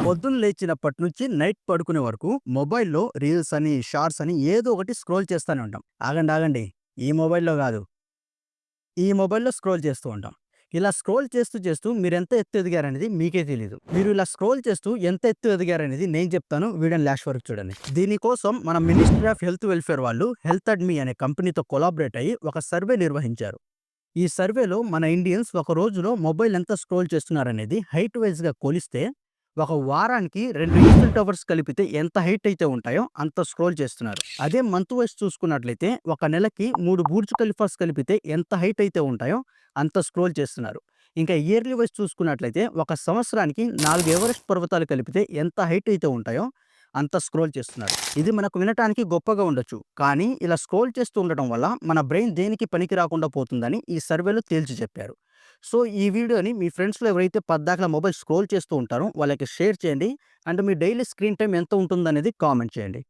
పొద్దున్న లేచినప్పటి నుంచి నైట్ పడుకునే వరకు మొబైల్‌లో రీల్స్ అని, షార్ట్స్ అని ఏదో ఒకటి స్క్రోల్ చేస్తానే ఉంటాం. ఆగండి, ఆగండి. ఈ మొబైల్‌లో గాదు. ఈ మొబైల్‌లో స్క్రోల్ చేస్తూ ఉంటాం. ఇలా స్క్రోల్ చేస్తూ, చేస్తూ మీరెంత ఎత్తు ఎదిగారనేది మీకే తెలీదు. మీరు ఇలా స్క్రోల్ చేస్తూ ఎంత ఎత్తు ఎదిగారనేది నేను చెప్తాను. వీడియోని లాస్ట్ వరకు చూడండి. దీనికోసం మన మినిస్ట్రీ ఆఫ్ హెల్త్ వెల్ఫేర్ వాళ్ళు హెల్త్ అడ్మీ అనే కంపెనీతో కొలాబరేట్ అయ్యి ఒక సర్వే నిర్వహించారు. ఈ సర్వేలో మన ఇండియన్స్ ఒక రోజులో మొబైల్ ఎంత స్క్రోల్ చేస్తున్నారనేది హైట్ వైస్‌గా కొలిస్తే, ఒక వారానికి 2 ఈఫిల్ టవర్స్ కలిపితే ఎంత హైట్ అయితే ఉంటాయో అంత స్క్రోల్ చేస్తున్నారు. అదే మంత్ వైస్ చూసుకున్నట్లయితే ఒక నెలకి 3 బుర్జ్ ఖలీఫాస్ కలిపితే ఎంత హైట్ అయితే ఉంటాయో అంత స్క్రోల్ చేస్తున్నారు. ఇంకా ఇయర్లీ వైస్ చూసుకున్నట్లయితే ఒక సంవత్సరానికి 4 ఎవరెస్ట్ పర్వతాలు కలిపితే ఎంత హైట్ అయితే ఉంటాయో అంత స్క్రోల్ చేస్తున్నారు. ఇది మనకు వినటానికి గొప్పగా ఉండొచ్చు. కానీ ఇలా స్క్రోల్ చేస్తూ ఉండటం వల్ల మన బ్రెయిన్ దేనికి పనికి రాకుండా పోతుందని ఈ సర్వేలో తేల్చి చెప్పారు. సో, ఈ వీడియోని మీ ఫ్రెండ్స్‌లో ఎవరైతే పద్దాకలా మొబైల్ స్క్రోల్ చేస్తూ ఉంటారో వాళ్ళకి షేర్ చేయండి. And me daily screen time ఎంత ఉంటుందనేది కామెంట్ చేయండి.